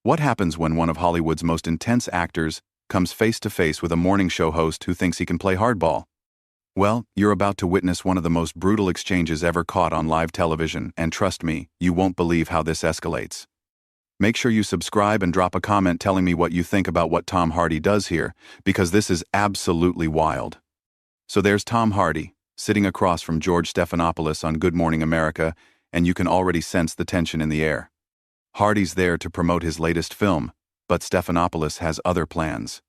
What happens when one of Hollywood's most intense actors comes face to face with a morning show host who thinks he can play hardball? Well, you're about to witness one of the most brutal exchanges ever caught on live television, and trust me, you won't believe how this escalates. Make sure you subscribe and drop a comment telling me what you think about what Tom Hardy does here, because this is absolutely wild. So there's Tom Hardy, sitting across from George Stephanopoulos on Good Morning America, and you can already sense the tension in the air. Hardy's there to promote his latest film, but Stephanopoulos has other plans.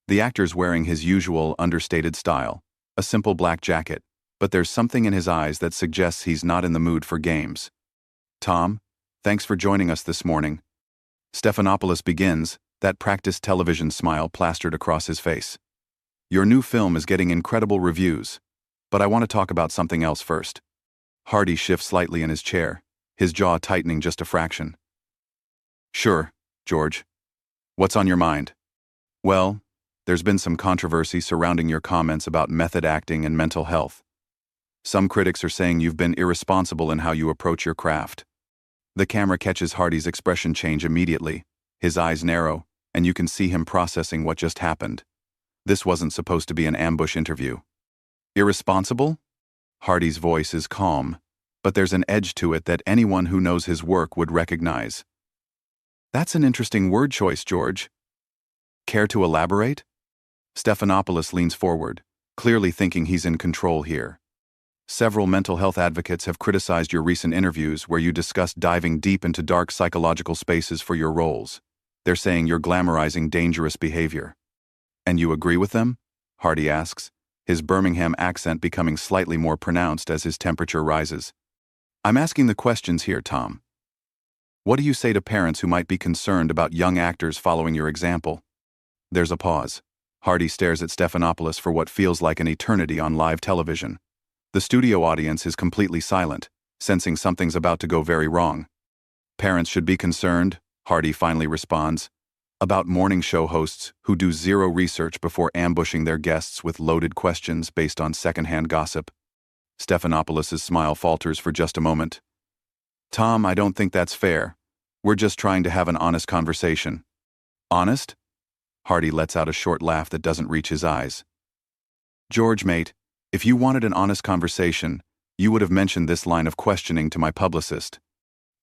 The actor's wearing his usual understated style, a simple black jacket, but there's something in his eyes that suggests he's not in the mood for games. Tom, thanks for joining us this morning. Stephanopoulos begins, that practiced television smile plastered across his face. Your new film is getting incredible reviews, but I want to talk about something else first. Hardy shifts slightly in his chair, his jaw tightening just a fraction. Sure, George. What's on your mind? Well, there's been some controversy surrounding your comments about method acting and mental health. Some critics are saying you've been irresponsible in how you approach your craft. The camera catches Hardy's expression change immediately, his eyes narrow, and you can see him processing what just happened. This wasn't supposed to be an ambush interview. Irresponsible? Hardy's voice is calm, but there's an edge to it that anyone who knows his work would recognize. That's an interesting word choice, George. Care to elaborate? Stephanopoulos leans forward, clearly thinking he's in control here. Several mental health advocates have criticized your recent interviews where you discussed diving deep into dark psychological spaces for your roles. They're saying you're glamorizing dangerous behavior. And you agree with them? Hardy asks, his Birmingham accent becoming slightly more pronounced as his temperature rises. I'm asking the questions here, Tom. What do you say to parents who might be concerned about young actors following your example? There's a pause. Hardy stares at Stephanopoulos for what feels like an eternity on live television. The studio audience is completely silent, sensing something's about to go very wrong. Parents should be concerned, Hardy finally responds, about morning show hosts who do zero research before ambushing their guests with loaded questions based on secondhand gossip. Stephanopoulos' smile falters for just a moment. Tom, I don't think that's fair. We're just trying to have an honest conversation. Honest? Hardy lets out a short laugh that doesn't reach his eyes. George, mate, if you wanted an honest conversation, you would have mentioned this line of questioning to my publicist.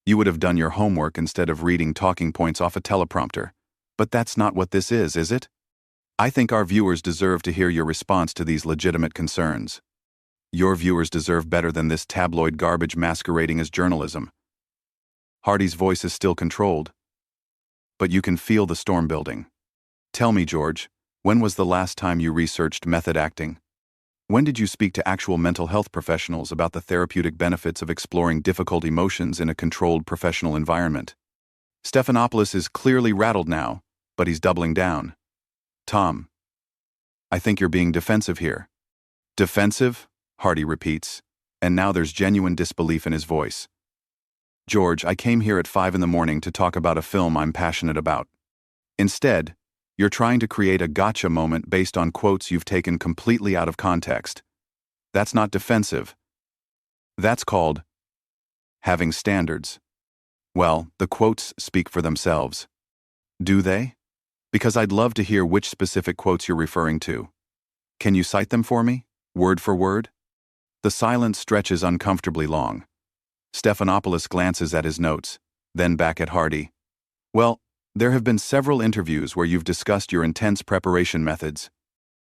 You would have done your homework instead of reading talking points off a teleprompter. But that's not what this is it? I think our viewers deserve to hear your response to these legitimate concerns. Your viewers deserve better than this tabloid garbage masquerading as journalism. Hardy's voice is still controlled, but you can feel the storm building. Tell me, George, when was the last time you researched method acting? When did you speak to actual mental health professionals about the therapeutic benefits of exploring difficult emotions in a controlled professional environment? Stephanopoulos is clearly rattled now, but he's doubling down. Tom, I think you're being defensive here. Defensive? Hardy repeats, and now there's genuine disbelief in his voice. George, I came here at 5 a.m. to talk about a film I'm passionate about. Instead, you're trying to create a gotcha moment based on quotes you've taken completely out of context. That's not defensive. That's called having standards. Well, the quotes speak for themselves. Do they? Because I'd love to hear which specific quotes you're referring to. Can you cite them for me, word for word? The silence stretches uncomfortably long. Stephanopoulos glances at his notes, then back at Hardy. Well, there have been several interviews where you've discussed your intense preparation methods.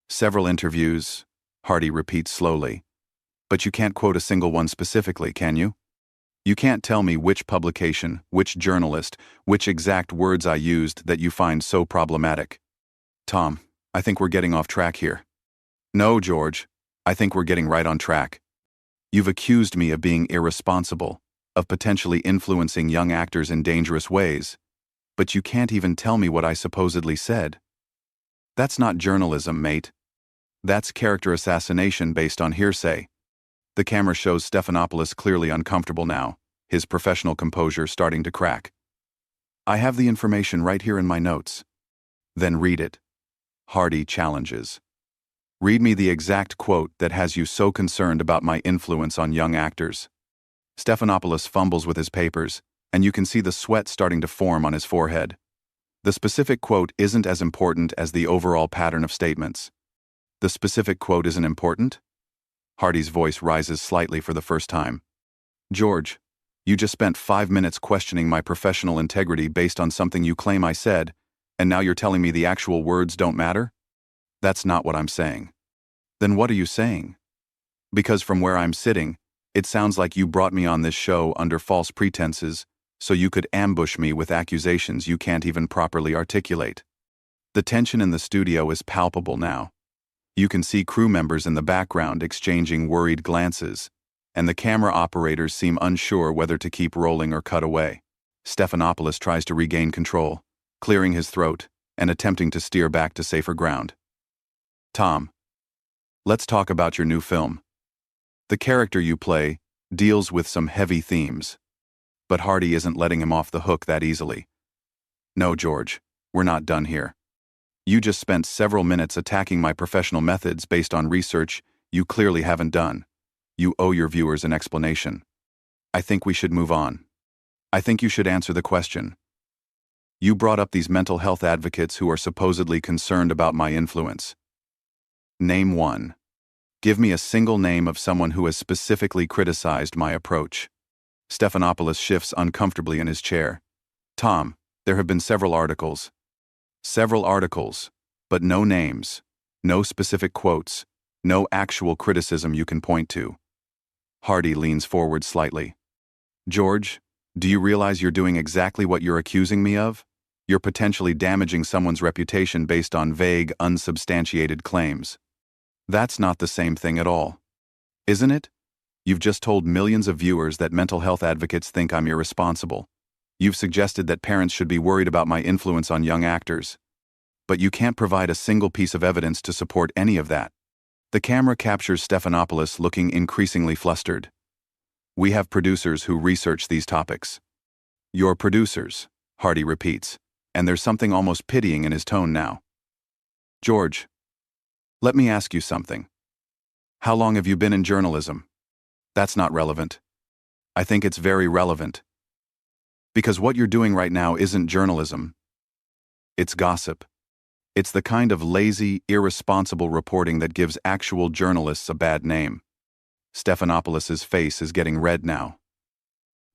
Several interviews, Hardy repeats slowly. But you can't quote a single one specifically, can you? You can't tell me which publication, which journalist, which exact words I used that you find so problematic. Tom, I think we're getting off track here. No, George, I think we're getting right on track. You've accused me of being irresponsible, of potentially influencing young actors in dangerous ways, but you can't even tell me what I supposedly said. That's not journalism, mate. That's character assassination based on hearsay. The camera shows Stephanopoulos clearly uncomfortable now, his professional composure starting to crack. I have the information right here in my notes. Then read it. Hardy challenges. Read me the exact quote that has you so concerned about my influence on young actors. Stephanopoulos fumbles with his papers, and you can see the sweat starting to form on his forehead. The specific quote isn't as important as the overall pattern of statements. The specific quote isn't important? Hardy's voice rises slightly for the first time. George, you just spent 5 minutes questioning my professional integrity based on something you claim I said, and now you're telling me the actual words don't matter? That's not what I'm saying. Then what are you saying? Because from where I'm sitting, it sounds like you brought me on this show under false pretenses, so you could ambush me with accusations you can't even properly articulate. The tension in the studio is palpable now. You can see crew members in the background exchanging worried glances, and the camera operators seem unsure whether to keep rolling or cut away. Stephanopoulos tries to regain control, clearing his throat and attempting to steer back to safer ground. Tom, let's talk about your new film. The character you play deals with some heavy themes, but Hardy isn't letting him off the hook that easily. No, George, we're not done here. You just spent several minutes attacking my professional methods based on research you clearly haven't done. You owe your viewers an explanation. I think we should move on. I think you should answer the question. You brought up these mental health advocates who are supposedly concerned about my influence. Name one. Give me a single name of someone who has specifically criticized my approach. Stephanopoulos shifts uncomfortably in his chair. Tom, there have been several articles. Several articles, but no names, no specific quotes, no actual criticism you can point to. Hardy leans forward slightly. George, do you realize you're doing exactly what you're accusing me of? You're potentially damaging someone's reputation based on vague, unsubstantiated claims. That's not the same thing at all. Isn't it? You've just told millions of viewers that mental health advocates think I'm irresponsible. You've suggested that parents should be worried about my influence on young actors. But you can't provide a single piece of evidence to support any of that. The camera captures Stephanopoulos looking increasingly flustered. We have producers who research these topics. Your producers, Hardy repeats, and there's something almost pitying in his tone now. George, let me ask you something. How long have you been in journalism? That's not relevant. I think it's very relevant. Because what you're doing right now isn't journalism. It's gossip. It's the kind of lazy, irresponsible reporting that gives actual journalists a bad name. Stephanopoulos' face is getting red now.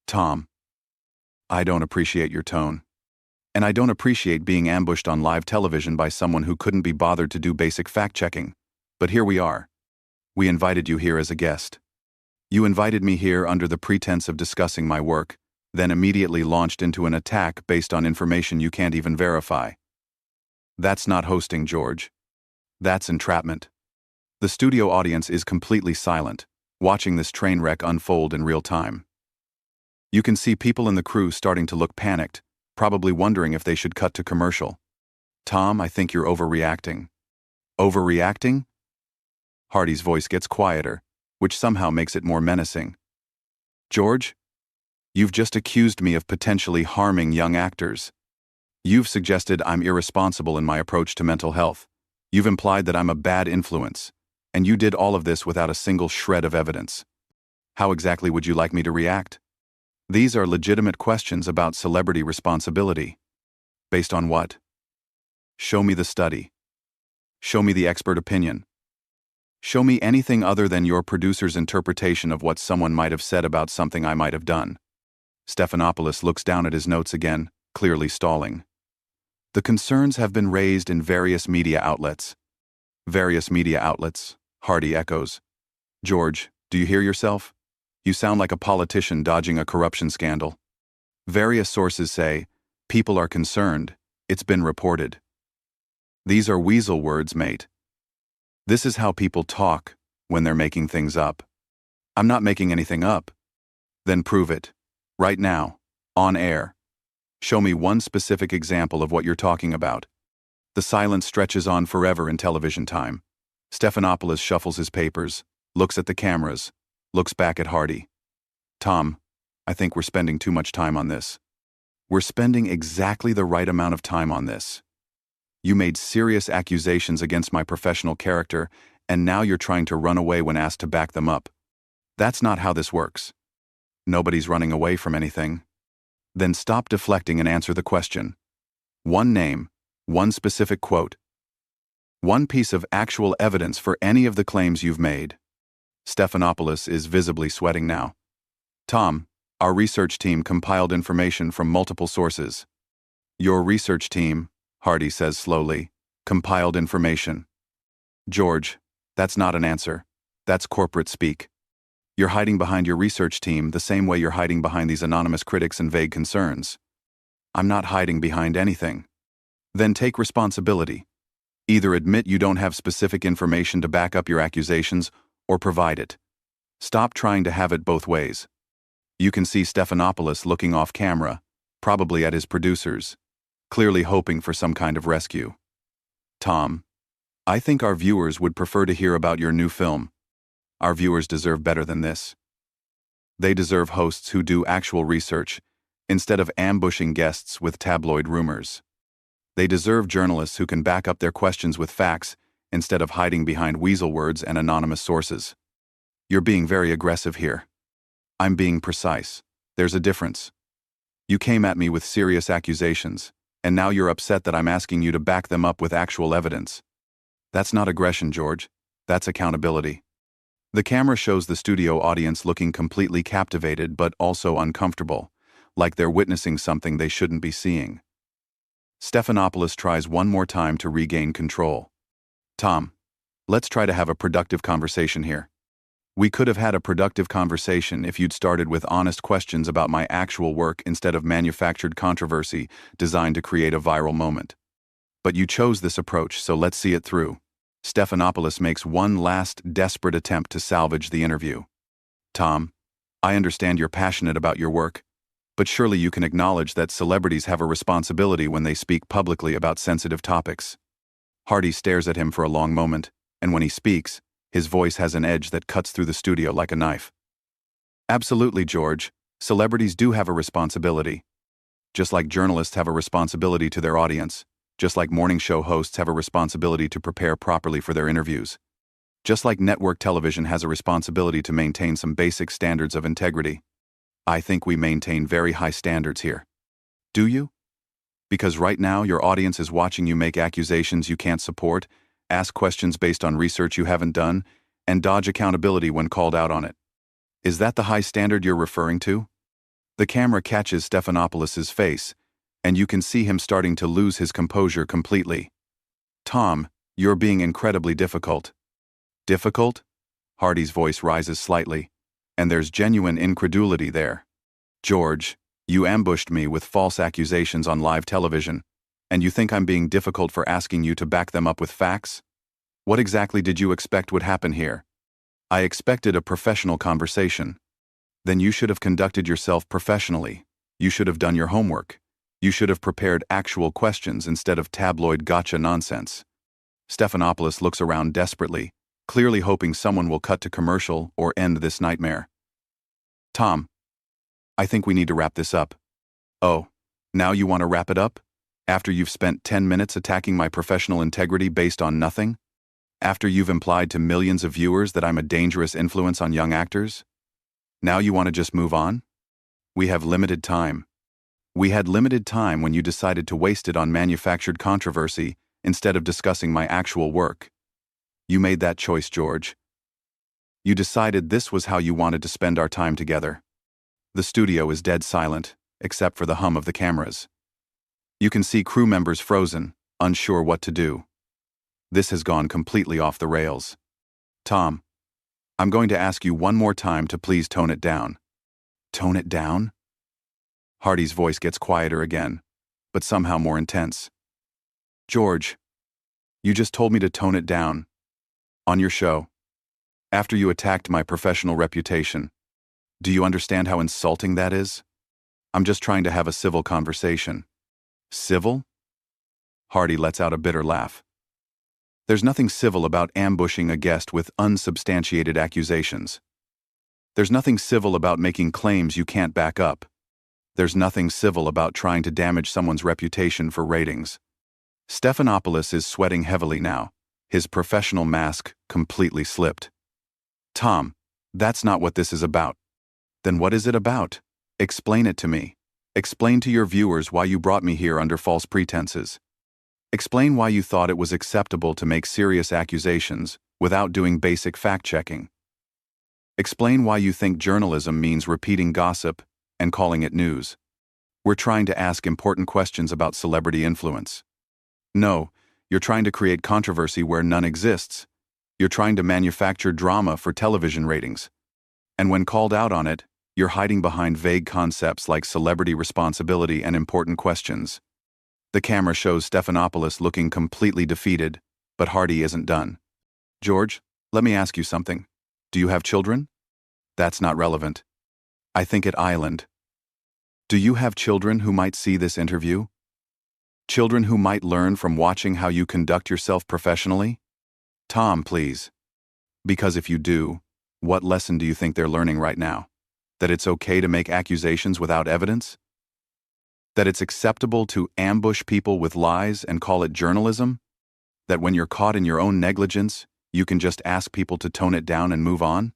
Tom, I don't appreciate your tone. And I don't appreciate being ambushed on live television by someone who couldn't be bothered to do basic fact-checking. But here we are. We invited you here as a guest. You invited me here under the pretense of discussing my work, then immediately launched into an attack based on information you can't even verify. That's not hosting, George. That's entrapment. The studio audience is completely silent, watching this train wreck unfold in real time. You can see people in the crew starting to look panicked, probably wondering if they should cut to commercial. Tom, I think you're overreacting. Overreacting? Hardy's voice gets quieter, which somehow makes it more menacing. George, you've just accused me of potentially harming young actors. You've suggested I'm irresponsible in my approach to mental health. You've implied that I'm a bad influence, and you did all of this without a single shred of evidence. How exactly would you like me to react? These are legitimate questions about celebrity responsibility. Based on what? Show me the study. Show me the expert opinion. Show me anything other than your producer's interpretation of what someone might have said about something I might have done. Stephanopoulos looks down at his notes again, clearly stalling. The concerns have been raised in various media outlets. Various media outlets, Hardy echoes. George, do you hear yourself? You sound like a politician dodging a corruption scandal. Various sources say, people are concerned, it's been reported. These are weasel words, mate. This is how people talk when they're making things up. I'm not making anything up. Then prove it. Right now. On air. Show me one specific example of what you're talking about. The silence stretches on forever in television time. Stephanopoulos shuffles his papers, looks at the cameras, looks back at Hardy. Tom, I think we're spending too much time on this. We're spending exactly the right amount of time on this. You made serious accusations against my professional character, and now you're trying to run away when asked to back them up. That's not how this works. Nobody's running away from anything. Then stop deflecting and answer the question. One name, one specific quote, one piece of actual evidence for any of the claims you've made. Stephanopoulos is visibly sweating now. Tom, our research team compiled information from multiple sources. Your research team, Hardy says slowly, compiled information. George, that's not an answer. That's corporate speak. You're hiding behind your research team the same way you're hiding behind these anonymous critics and vague concerns. I'm not hiding behind anything. Then take responsibility. Either admit you don't have specific information to back up your accusations, or provide it. Stop trying to have it both ways. You can see Stephanopoulos looking off camera, probably at his producers, clearly hoping for some kind of rescue. Tom, I think our viewers would prefer to hear about your new film. Our viewers deserve better than this. They deserve hosts who do actual research, instead of ambushing guests with tabloid rumors. They deserve journalists who can back up their questions with facts, instead of hiding behind weasel words and anonymous sources. You're being very aggressive here. I'm being precise. There's a difference. You came at me with serious accusations, and now you're upset that I'm asking you to back them up with actual evidence. That's not aggression, George. That's accountability. The camera shows the studio audience looking completely captivated but also uncomfortable, like they're witnessing something they shouldn't be seeing. Stephanopoulos tries one more time to regain control. Tom, let's try to have a productive conversation here. We could have had a productive conversation if you'd started with honest questions about my actual work instead of manufactured controversy designed to create a viral moment. But you chose this approach, so let's see it through. Stephanopoulos makes one last desperate attempt to salvage the interview. Tom, I understand you're passionate about your work, but surely you can acknowledge that celebrities have a responsibility when they speak publicly about sensitive topics. Hardy stares at him for a long moment, and when he speaks, his voice has an edge that cuts through the studio like a knife. Absolutely, George. Celebrities do have a responsibility. Just like journalists have a responsibility to their audience, just like morning show hosts have a responsibility to prepare properly for their interviews, just like network television has a responsibility to maintain some basic standards of integrity. I think we maintain very high standards here. Do you? Because right now your audience is watching you make accusations you can't support, ask questions based on research you haven't done, and dodge accountability when called out on it. Is that the high standard you're referring to? The camera catches Stephanopoulos' face, and you can see him starting to lose his composure completely. Tom, you're being incredibly difficult. Difficult? Hardy's voice rises slightly, and there's genuine incredulity there. George, you ambushed me with false accusations on live television, and you think I'm being difficult for asking you to back them up with facts? What exactly did you expect would happen here? I expected a professional conversation. Then you should have conducted yourself professionally. You should have done your homework. You should have prepared actual questions instead of tabloid gotcha nonsense. Stephanopoulos looks around desperately, clearly hoping someone will cut to commercial or end this nightmare. Tom, I think we need to wrap this up. Oh, now you want to wrap it up? After you've spent 10 minutes attacking my professional integrity based on nothing? After you've implied to millions of viewers that I'm a dangerous influence on young actors? Now you want to just move on? We have limited time. We had limited time when you decided to waste it on manufactured controversy instead of discussing my actual work. You made that choice, George. You decided this was how you wanted to spend our time together. The studio is dead silent, except for the hum of the cameras. You can see crew members frozen, unsure what to do. This has gone completely off the rails. Tom, I'm going to ask you one more time to please tone it down. Tone it down? Hardy's voice gets quieter again, but somehow more intense. George, you just told me to tone it down. On your show. After you attacked my professional reputation. Do you understand how insulting that is? I'm just trying to have a civil conversation. Civil? Hardy lets out a bitter laugh. There's nothing civil about ambushing a guest with unsubstantiated accusations. There's nothing civil about making claims you can't back up. There's nothing civil about trying to damage someone's reputation for ratings. Stephanopoulos is sweating heavily now, his professional mask completely slipped. Tom, that's not what this is about. Then what is it about? Explain it to me. Explain to your viewers why you brought me here under false pretenses. Explain why you thought it was acceptable to make serious accusations without doing basic fact-checking. Explain why you think journalism means repeating gossip and calling it news. We're trying to ask important questions about celebrity influence. No, you're trying to create controversy where none exists. You're trying to manufacture drama for television ratings. And when called out on it, you're hiding behind vague concepts like celebrity responsibility and important questions. The camera shows Stephanopoulos looking completely defeated, but Hardy isn't done. George, let me ask you something. Do you have children? That's not relevant. I think at Island. Do you have children who might see this interview? Children who might learn from watching how you conduct yourself professionally? Tom, please. Because if you do, what lesson do you think they're learning right now? That it's okay to make accusations without evidence? That it's acceptable to ambush people with lies and call it journalism? That when you're caught in your own negligence, you can just ask people to tone it down and move on?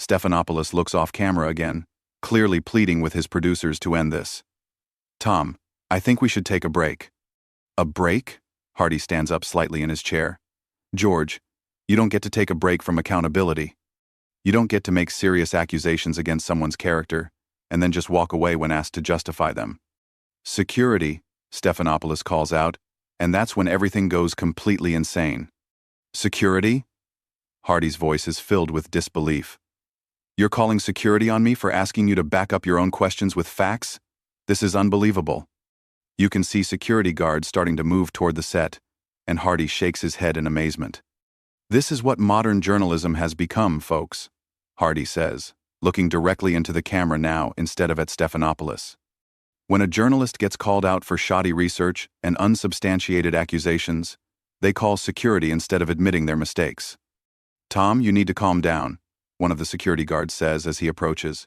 Stephanopoulos looks off camera again, clearly pleading with his producers to end this. Tom, I think we should take a break. A break? Hardy stands up slightly in his chair. George, you don't get to take a break from accountability. You don't get to make serious accusations against someone's character and then just walk away when asked to justify them. Security, Stephanopoulos calls out, and that's when everything goes completely insane. Security? Hardy's voice is filled with disbelief. You're calling security on me for asking you to back up your own questions with facts? This is unbelievable. You can see security guards starting to move toward the set, and Hardy shakes his head in amazement. This is what modern journalism has become, folks, Hardy says, looking directly into the camera now instead of at Stephanopoulos. When a journalist gets called out for shoddy research and unsubstantiated accusations, they call security instead of admitting their mistakes. Tom, you need to calm down, one of the security guards says as he approaches.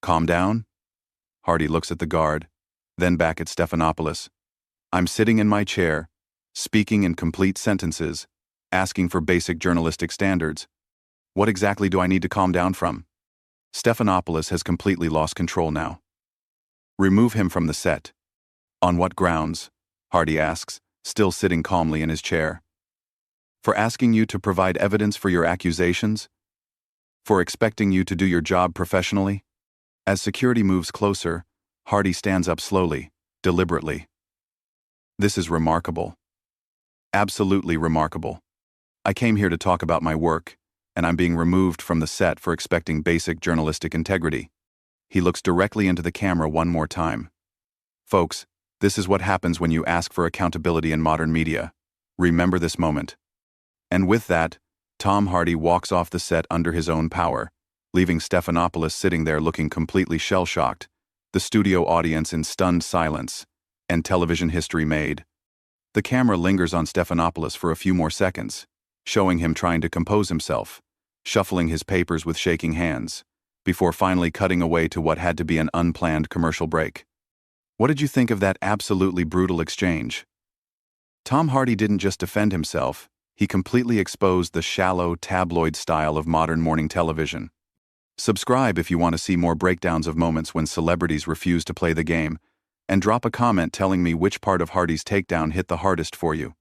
Calm down? Hardy looks at the guard, then back at Stephanopoulos. I'm sitting in my chair, speaking in complete sentences, asking for basic journalistic standards. What exactly do I need to calm down from? Stephanopoulos has completely lost control now. Remove him from the set. On what grounds? Hardy asks, still sitting calmly in his chair. For asking you to provide evidence for your accusations? For expecting you to do your job professionally? As security moves closer, Hardy stands up slowly, deliberately. This is remarkable. Absolutely remarkable. I came here to talk about my work, and I'm being removed from the set for expecting basic journalistic integrity. He looks directly into the camera one more time. Folks, this is what happens when you ask for accountability in modern media. Remember this moment. And with that, Tom Hardy walks off the set under his own power, leaving Stephanopoulos sitting there looking completely shell-shocked, the studio audience in stunned silence, and television history made. The camera lingers on Stephanopoulos for a few more seconds, showing him trying to compose himself, shuffling his papers with shaking hands, before finally cutting away to what had to be an unplanned commercial break. What did you think of that absolutely brutal exchange? Tom Hardy didn't just defend himself, he completely exposed the shallow, tabloid style of modern morning television. Subscribe if you want to see more breakdowns of moments when celebrities refuse to play the game, and drop a comment telling me which part of Hardy's takedown hit the hardest for you.